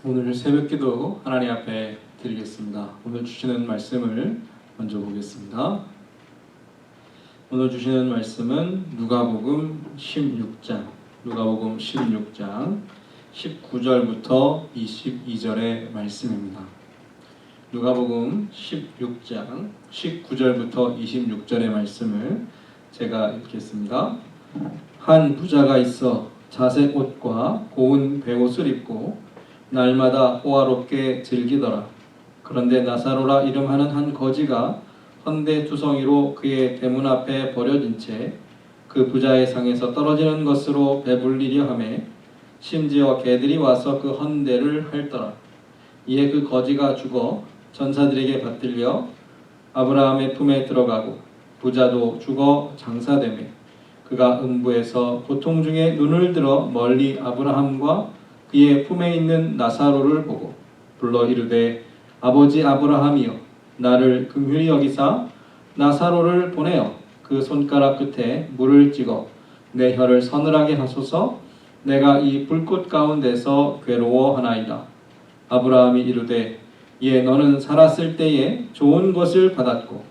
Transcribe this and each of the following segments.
오늘 새벽기도 하나님 앞에 드리겠습니다. 오늘 주시는 말씀을 먼저 보겠습니다. 오늘 주시는 말씀은 누가복음 16장 19절부터 22절의 말씀입니다. 누가복음 16장 19절부터 26절의 말씀을 제가 읽겠습니다. 한 부자가 있어 자색 옷과 고운 베옷을 입고 날마다 호화롭게 즐기더라. 그런데 나사로라 이름하는 한 거지가 헌데 투성이로 그의 대문 앞에 버려진 채 그 부자의 상에서 떨어지는 것으로 배불리려 하매 심지어 개들이 와서 그 헌데를 핥더라. 이에 그 거지가 죽어 전사들에게 받들려 아브라함의 품에 들어가고 부자도 죽어 장사되매 그가 음부에서 고통 중에 눈을 들어 멀리 아브라함과 그의 품에 있는 나사로를 보고 불러 이르되 아버지 아브라함이여 나를 긍휼히 여기사 나사로를 보내어 그 손가락 끝에 물을 찍어 내 혀를 서늘하게 하소서. 내가 이 불꽃 가운데서 괴로워하나이다. 아브라함이 이르되 예 너는 살았을 때에 좋은 것을 받았고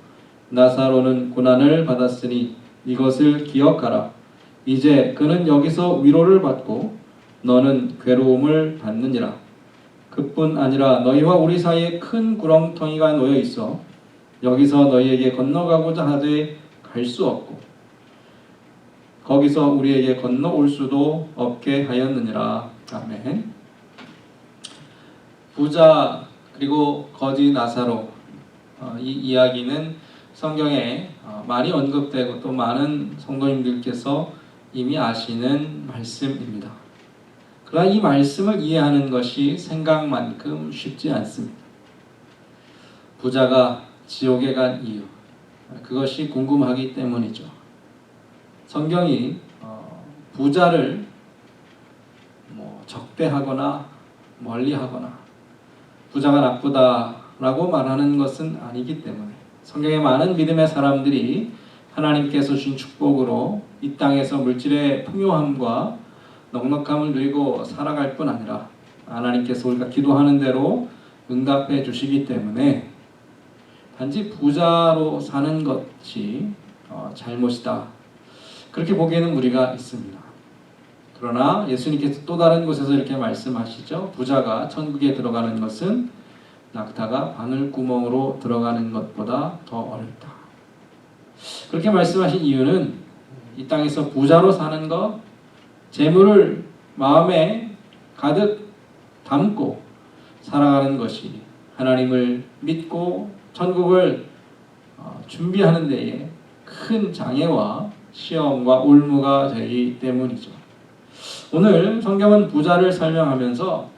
나사로는 고난을 받았으니 이것을 기억하라. 이제 그는 여기서 위로를 받고 너는 괴로움을 받느니라. 그뿐 아니라 너희와 우리 사이에 큰 구렁텅이가 놓여 있어 여기서 너희에게 건너가고자 하되 갈 수 없고 거기서 우리에게 건너올 수도 없게 하였느니라. 아멘. 부자 그리고 거지 나사로, 이 이야기는 성경에 많이 언급되고 또 많은 성도님들께서 이미 아시는 말씀입니다. 그러나 이 말씀을 이해하는 것이 생각만큼 쉽지 않습니다. 부자가 지옥에 간 이유, 그것이 궁금하기 때문이죠. 성경이 부자를 적대하거나 멀리하거나 부자가 나쁘다라고 말하는 것은 아니기 때문에 성경의 많은 믿음의 사람들이 하나님께서 주신 축복으로 이 땅에서 물질의 풍요함과 넉넉함을 누리고 살아갈 뿐 아니라 하나님께서 우리가 기도하는 대로 응답해 주시기 때문에 단지 부자로 사는 것이 잘못이다, 그렇게 보기에는 무리가 있습니다. 그러나 예수님께서 또 다른 곳에서 이렇게 말씀하시죠. 부자가 천국에 들어가는 것은 낙타가 바늘구멍으로 들어가는 것보다 더 어렵다. 그렇게 말씀하신 이유는 이 땅에서 부자로 사는 것, 재물을 마음에 가득 담고 살아가는 것이 하나님을 믿고 천국을 준비하는 데에 큰 장애와 시험과 올무가 되기 때문이죠. 오늘 성경은 부자를 설명하면서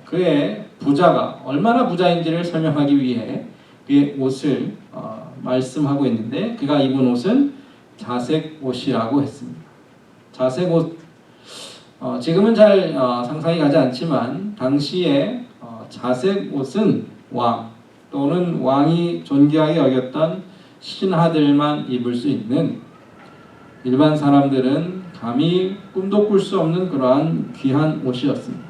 그의 부자가 얼마나 부자인지를 설명하기 위해 그의 옷을 말씀하고 있는데, 그가 입은 옷은 자색 옷이라고 했습니다. 자색 옷, 지금은 잘 상상이 가지 않지만 당시에 자색 옷은 왕 또는 왕이 존귀하게 여겼던 신하들만 입을 수 있는, 일반 사람들은 감히 꿈도 꿀 수 없는 그러한 귀한 옷이었습니다.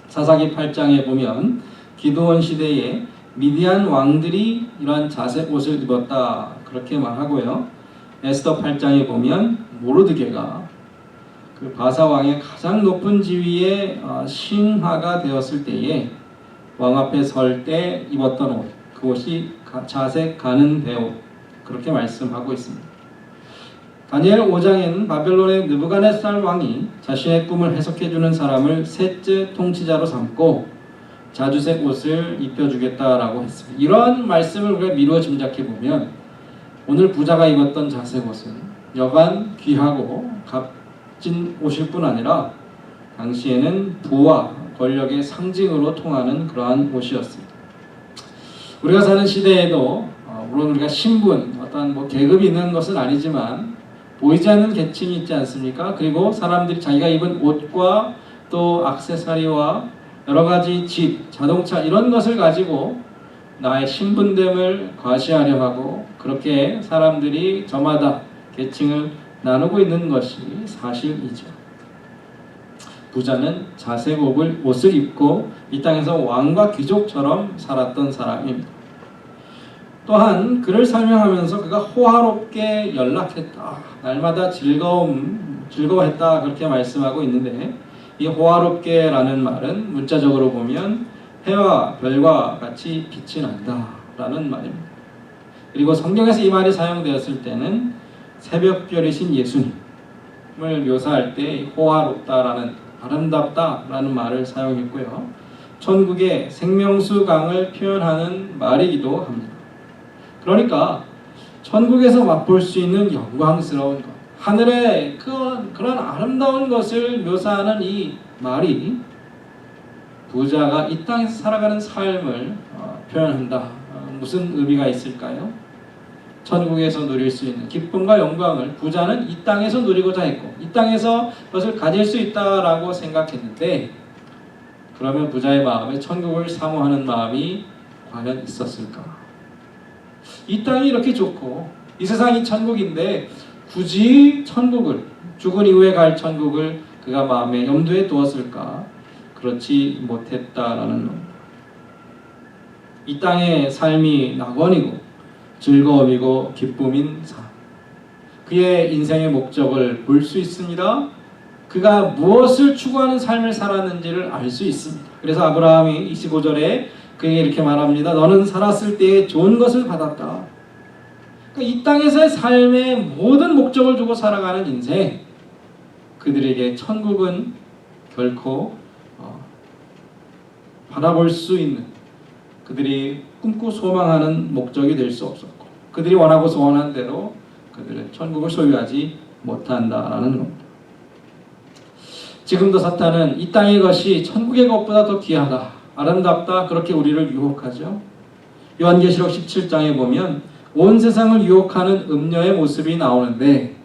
사사기 8장에 보면 기드온 시대에 미디안 왕들이 이러한 자색 옷을 입었다, 그렇게 말하고요. 에스더 8장에 보면 모르드게가 그 바사 왕의 가장 높은 지위의 신하가 되었을 때에 왕 앞에 설 때 입었던 옷, 그것이 자색 가는 배옷, 그렇게 말씀하고 있습니다. 다니엘 5장에는 바벨론의 느부갓네살 왕이 자신의 꿈을 해석해주는 사람을 셋째 통치자로 삼고 자주색 옷을 입혀주겠다라고 했습니다. 이러한 말씀을 우리가 미루어 짐작해보면 오늘 부자가 입었던 자색 옷은 여간 귀하고 값진 옷일 뿐 아니라 당시에는 부와 권력의 상징으로 통하는 그러한 옷이었습니다. 우리가 사는 시대에도 물론 우리가 신분, 어떤 계급이 있는 것은 아니지만 보이지 않는 계층이 있지 않습니까? 그리고 사람들이 자기가 입은 옷과 또 액세서리와 여러 가지 집, 자동차 이런 것을 가지고 나의 신분됨을 과시하려 하고 그렇게 사람들이 저마다 계층을 나누고 있는 것이 사실이죠. 부자는 자색 옷을 입고 이 땅에서 왕과 귀족처럼 살았던 사람입니다. 또한 그를 설명하면서 그가 호화롭게 연락했다, 날마다 즐거워했다, 그렇게 말씀하고 있는데, 이 호화롭게라는 말은 문자적으로 보면 해와 별과 같이 빛이 난다 라는 말입니다. 그리고 성경에서 이 말이 사용되었을 때는 새벽별이신 예수님을 묘사할 때 호화롭다라는, 아름답다라는 말을 사용했고요, 천국의 생명수 강을 표현하는 말이기도 합니다. 그러니까 천국에서 맛볼 수 있는 영광스러운 것, 하늘의 그런 아름다운 것을 묘사하는 이 말이 부자가 이 땅에서 살아가는 삶을 표현한다. 무슨 의미가 있을까요? 천국에서 누릴 수 있는 기쁨과 영광을 부자는 이 땅에서 누리고자 했고, 이 땅에서 그것을 가질 수 있다라고 생각했는데, 그러면 부자의 마음에 천국을 사모하는 마음이 과연 있었을까? 이 땅이 이렇게 좋고 이 세상이 천국인데 굳이 천국을, 죽은 이후에 갈 천국을 그가 마음에 염두에 두었을까? 그렇지 못했다라는 겁니다. 이 땅의 삶이 낙원이고 즐거움이고 기쁨인 삶, 그의 인생의 목적을 볼 수 있습니다. 그가 무엇을 추구하는 삶을 살았는지를 알 수 있습니다. 그래서 아브라함이 25절에 그에게 이렇게 말합니다. 너는 살았을 때에 좋은 것을 받았다. 그러니까 이 땅에서의 삶의 모든 목적을 두고 살아가는 인생, 그들에게 천국은 결코 바라볼 수 있는, 그들이 꿈꾸고 소망하는 목적이 될 수 없었고, 그들이 원하고 소원한 대로 그들은 천국을 소유하지 못한다라는 겁니다. 지금도 사탄은 이 땅의 것이 천국의 것보다 더 귀하다, 아름답다, 그렇게 우리를 유혹하죠. 요한계시록 17장에 보면 온 세상을 유혹하는 음녀의 모습이 나오는데,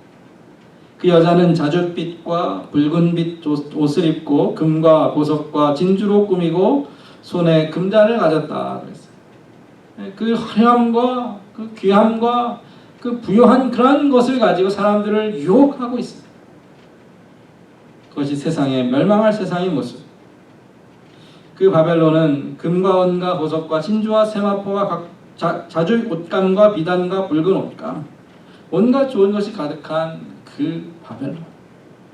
그 여자는 자줏빛과 붉은빛 옷을 입고 금과 보석과 진주로 꾸미고 손에 금잔을 가졌다 그랬어요. 그 화려함과 그 귀함과 그 부요한 그런 것을 가지고 사람들을 유혹하고 있습니다. 그것이 세상에 멸망할 세상의 모습. 그 바벨론은 금과 은과 보석과 진주와 세마포와 자주 옷감과 비단과 붉은 옷감, 온갖 좋은 것이 가득한 그 바벨론.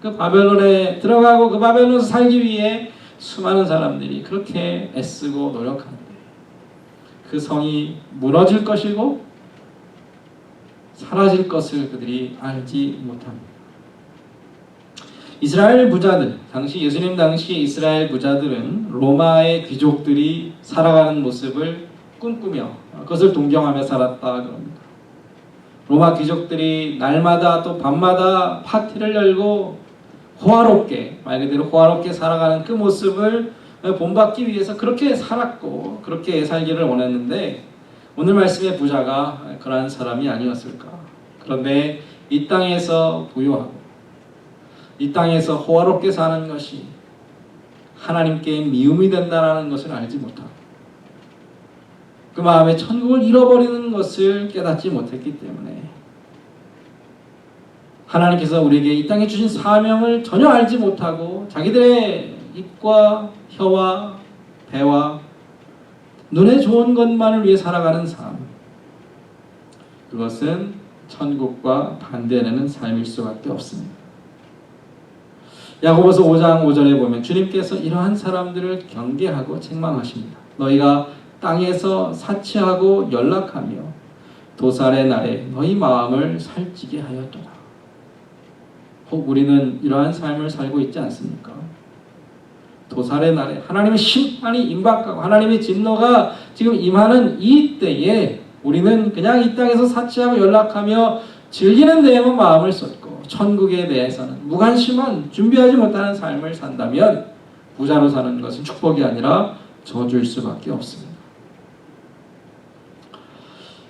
그 바벨론에 들어가고 그 바벨론에서 살기 위해 수많은 사람들이 그렇게 애쓰고 노력하는데, 그 성이 무너질 것이고 사라질 것을 그들이 알지 못합니다. 이스라엘 부자들, 당시 예수님 당시 이스라엘 부자들은 로마의 귀족들이 살아가는 모습을 꿈꾸며 그것을 동경하며 살았다 그럽니다. 로마 귀족들이 날마다 또 밤마다 파티를 열고 호화롭게, 말 그대로 호화롭게 살아가는 그 모습을 본받기 위해서 그렇게 살았고 그렇게 살기를 원했는데, 오늘 말씀의 부자가 그러한 사람이 아니었을까? 그런데 이 땅에서 부유하고 이 땅에서 호화롭게 사는 것이 하나님께 미움이 된다는 것을 알지 못하고, 그 마음에 천국을 잃어버리는 것을 깨닫지 못했기 때문에 하나님께서 우리에게 이 땅에 주신 사명을 전혀 알지 못하고 자기들의 입과 혀와 배와 눈에 좋은 것만을 위해 살아가는 삶, 그것은 천국과 반대되는 삶일 수밖에 없습니다. 야고보서 5장 5절에 보면 주님께서 이러한 사람들을 경계하고 책망하십니다. 너희가 땅에서 사치하고 연락하며 도살의 날에 너희 마음을 살찌게 하였도다. 혹 우리는 이러한 삶을 살고 있지 않습니까? 도살의 날에 하나님의 심판이 임박하고 하나님의 진노가 지금 임하는 이 때에 우리는 그냥 이 땅에서 사치하고 연락하며 즐기는 데에만 마음을 쏟고 천국에 대해서는 무관심한, 준비하지 못하는 삶을 산다면 부자로 사는 것은 축복이 아니라 저주일 수밖에 없습니다.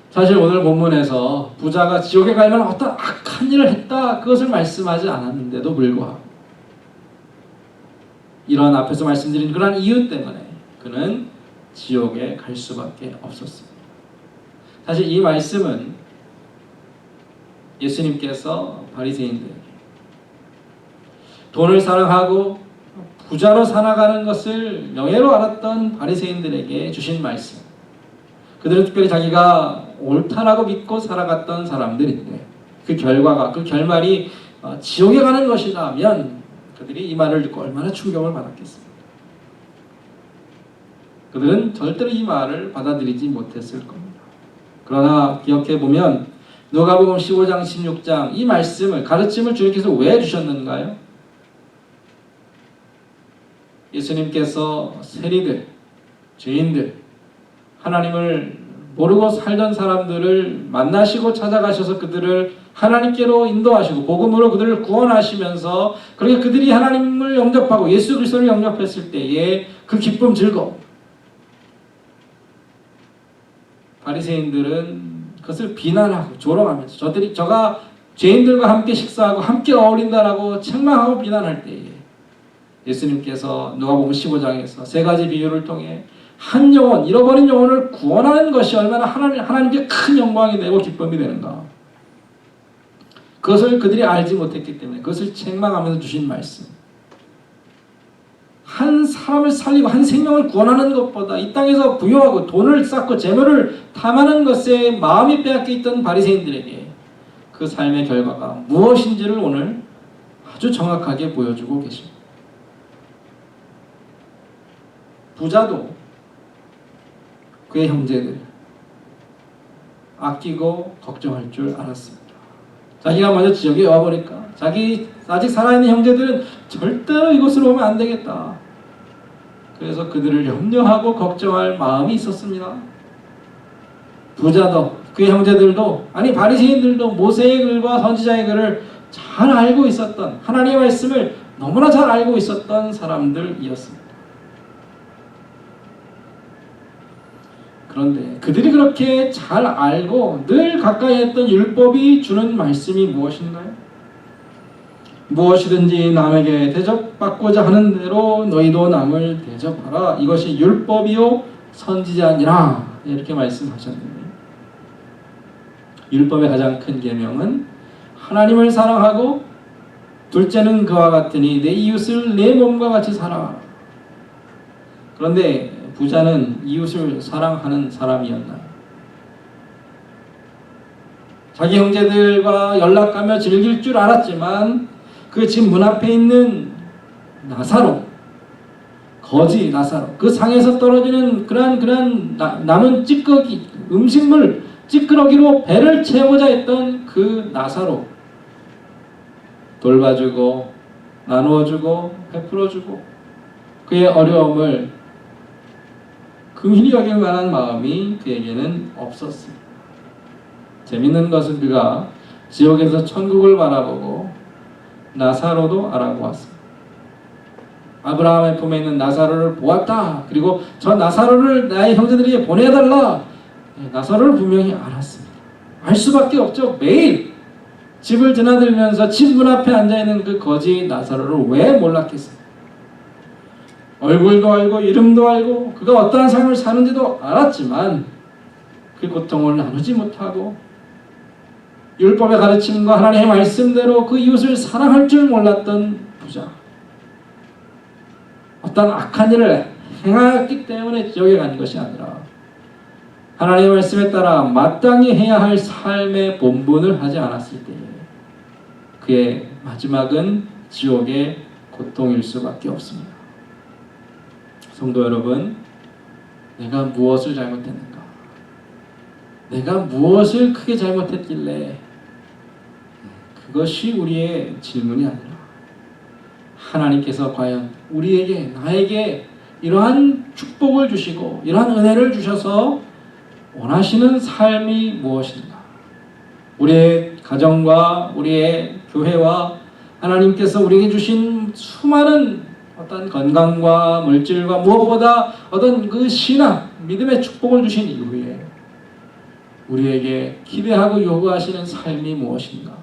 사실 오늘 본문에서 부자가 지옥에 가면 어떤 악한 일을 했다, 그것을 말씀하지 않았는데도 불구하고 이런 앞에서 말씀드린 그러한 이유 때문에 그는 지옥에 갈 수밖에 없었습니다. 사실 이 말씀은 예수님께서 바리새인들에게 돈을 사랑하고 부자로 살아가는 것을 명예로 알았던 바리새인들에게 주신 말씀. 그들은 특별히 자기가 옳다라고 믿고 살아갔던 사람들인데 그 결과가, 그 결말이 지옥에 가는 것이라면 그들이 이 말을 듣고 얼마나 충격을 받았겠습니까? 그들은 절대로 이 말을 받아들이지 못했을 겁니다. 그러나 기억해보면 누가복음 15장 16장 이 말씀을, 가르침을 주님께서 왜 주셨는가요? 예수님께서 세리들, 죄인들, 하나님을 모르고 살던 사람들을 만나시고 찾아가셔서 그들을 하나님께로 인도하시고 복음으로 그들을 구원하시면서 그렇게 그들이 하나님을 영접하고 예수 그리스도를 영접했을 때에 그 기쁨, 즐거움, 바리새인들은 그것을 비난하고 조롱하면서 저가 죄인들과 함께 식사하고 함께 어울린다라고 책망하고 비난할 때에 예수님께서 누가복음 15장에서 세 가지 비유를 통해 한 영혼, 잃어버린 영혼을 구원하는 것이 얼마나 하나님께 큰 영광이 되고 기쁨이 되는가. 그것을 그들이 알지 못했기 때문에 그것을 책망하면서 주신 말씀. 한 사람을 살리고 한 생명을 구원하는 것보다 이 땅에서 부유하고 돈을 쌓고 재물을 탐하는 것에 마음이 빼앗겨 있던 바리새인들에게 그 삶의 결과가 무엇인지를 오늘 아주 정확하게 보여주고 계십니다. 부자도 그의 형제들 아끼고 걱정할 줄 알았습니다. 자기가 먼저 지옥에 와버릴까? 자기 아직 살아있는 형제들은 절대로 이곳으로 오면 안 되겠다. 그래서 그들을 염려하고 걱정할 마음이 있었습니다. 부자도 그의 형제들도, 아니 바리새인들도 모세의 글과 선지자의 글을 잘 알고 있었던, 하나님의 말씀을 너무나 잘 알고 있었던 사람들이었습니다. 그런데 그들이 그렇게 잘 알고 늘 가까이 했던 율법이 주는 말씀이 무엇인가요? 무엇이든지 남에게 대접받고자 하는 대로 너희도 남을 대접하라. 이것이 율법이요 선지자니라. 이렇게 말씀하셨는데, 율법의 가장 큰 계명은 하나님을 사랑하고 둘째는 그와 같으니 내 이웃을 내 몸과 같이 사랑하라. 그런데 부자는 이웃을 사랑하는 사람이었나요? 자기 형제들과 연락하며 즐길 줄 알았지만 그 집 문 앞에 있는 나사로, 거지 나사로, 그 상에서 떨어지는 그러한 남은 찌꺼기, 음식물 찌끄러기로 배를 채우고자 했던 그 나사로 돌봐주고 나누어주고 베풀어주고 그의 어려움을 긍휼히 여길 만한 마음이 그에게는 없었습니다. 재밌는 것은 그가 지옥에서 천국을 바라보고 나사로도 알아보았습니다. 아브라함의 품에 있는 나사로를 보았다. 그리고 저 나사로를 나의 형제들에게 보내달라. 나사로를 분명히 알았습니다. 알 수밖에 없죠. 매일 집을 드나들면서 집 문 앞에 앉아있는 그 거지 나사로를 왜 몰랐겠어요? 얼굴도 알고 이름도 알고 그가 어떠한 삶을 사는지도 알았지만 그 고통을 나누지 못하고 율법의 가르침과 하나님의 말씀대로 그 이웃을 사랑할 줄 몰랐던 부자, 어떤 악한 일을 행하였기 때문에 지옥에 간 것이 아니라 하나님의 말씀에 따라 마땅히 해야 할 삶의 본분을 하지 않았을 때에 그의 마지막은 지옥의 고통일 수밖에 없습니다. 성도 여러분, 내가 무엇을 잘못했는가? 내가 무엇을 크게 잘못했길래? 그것이 우리의 질문이 아니라 하나님께서 과연 우리에게, 나에게 이러한 축복을 주시고 이러한 은혜를 주셔서 원하시는 삶이 무엇인가? 우리의 가정과 우리의 교회와 하나님께서 우리에게 주신 수많은 어떤 건강과 물질과 무엇보다 어떤 그 신앙, 믿음의 축복을 주신 이후에 우리에게 기대하고 요구하시는 삶이 무엇인가?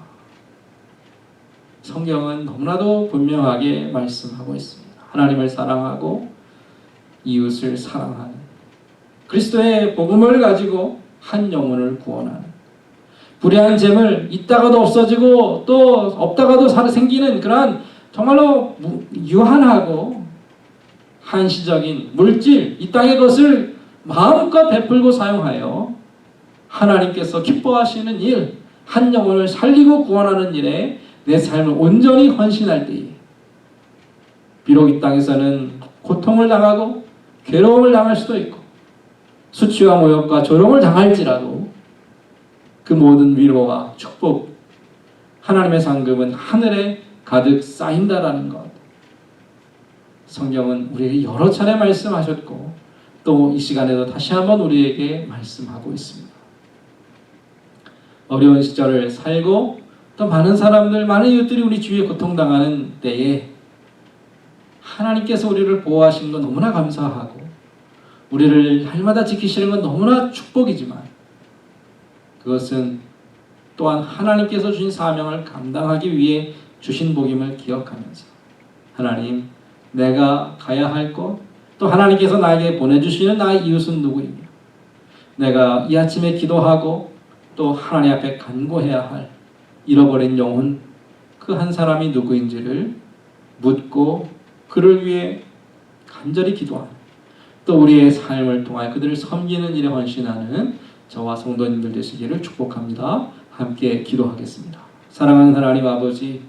성경은 너무나도 분명하게 말씀하고 있습니다. 하나님을 사랑하고 이웃을 사랑하는, 그리스도의 복음을 가지고 한 영혼을 구원하는, 불의한 재물 있다가도 없어지고 또 없다가도 생기는 그러한 정말로 유한하고 한시적인 물질, 이 땅의 것을 마음껏 베풀고 사용하여 하나님께서 기뻐하시는 일, 한 영혼을 살리고 구원하는 일에 내 삶을 온전히 헌신할 때에 비록 이 땅에서는 고통을 당하고 괴로움을 당할 수도 있고 수치와 모욕과 조롱을 당할지라도 그 모든 위로와 축복, 하나님의 상급은 하늘에 가득 쌓인다라는 것, 성경은 우리에게 여러 차례 말씀하셨고 또 이 시간에도 다시 한번 우리에게 말씀하고 있습니다. 어려운 시절을 살고 또 많은 사람들, 많은 이웃들이 우리 주위에 고통당하는 때에 하나님께서 우리를 보호하시는 건 너무나 감사하고 우리를 날마다 지키시는 건 너무나 축복이지만 그것은 또한 하나님께서 주신 사명을 감당하기 위해 주신 복임을 기억하면서 하나님, 내가 가야 할 곳, 또 하나님께서 나에게 보내주시는 나의 이웃은 누구이며 내가 이 아침에 기도하고 또 하나님 앞에 간구해야 할 잃어버린 영혼 그 한 사람이 누구인지를 묻고 그를 위해 간절히 기도하는 또 우리의 삶을 통하여 그들을 섬기는 일에 헌신하는 저와 성도님들 되시기를 축복합니다. 함께 기도하겠습니다. 사랑하는 하나님 아버지,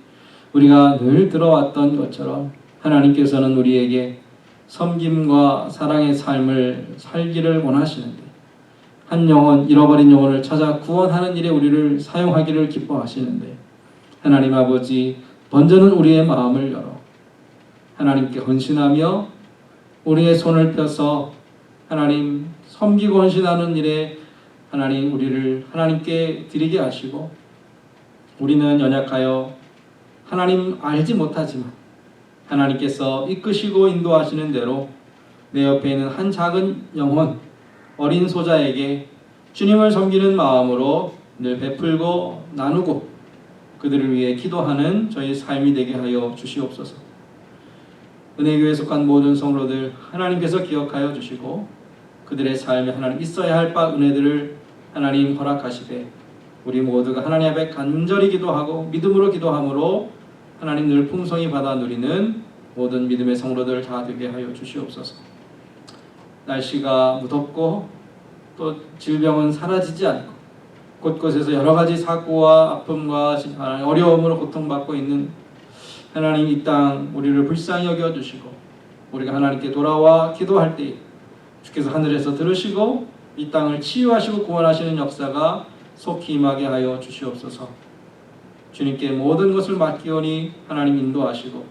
우리가 늘 들어왔던 것처럼 하나님께서는 우리에게 섬김과 사랑의 삶을 살기를 원하시는데 한 영혼, 잃어버린 영혼을 찾아 구원하는 일에 우리를 사용하기를 기뻐하시는데 하나님 아버지, 먼저는 우리의 마음을 열어 하나님께 헌신하며 우리의 손을 펴서 하나님 섬기고 헌신하는 일에 하나님 우리를 하나님께 드리게 하시고 우리는 연약하여 하나님 알지 못하지만 하나님께서 이끄시고 인도하시는 대로 내 옆에 있는 한 작은 영혼, 어린 소자에게 주님을 섬기는 마음으로 늘 베풀고 나누고 그들을 위해 기도하는 저희 삶이 되게 하여 주시옵소서. 은혜교회에 속한 모든 성도들 하나님께서 기억하여 주시고 그들의 삶에 하나님 있어야 할 바 은혜들을 하나님 허락하시되 우리 모두가 하나님 앞에 간절히 기도하고 믿음으로 기도함으로 하나님 늘 풍성히 받아 누리는 모든 믿음의 성도들 다 되게 하여 주시옵소서. 날씨가 무덥고 또 질병은 사라지지 않고 곳곳에서 여러 가지 사고와 아픔과 어려움으로 고통받고 있는 하나님 이 땅 우리를 불쌍히 여겨주시고 우리가 하나님께 돌아와 기도할 때 주께서 하늘에서 들으시고 이 땅을 치유하시고 구원하시는 역사가 속히 임하게 하여 주시옵소서. 주님께 모든 것을 맡기오니 하나님 인도하시고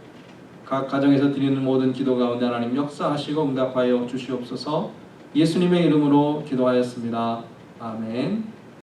각 가정에서 드리는 모든 기도 가운데 하나님 역사하시고 응답하여 주시옵소서. 예수님의 이름으로 기도하였습니다. 아멘.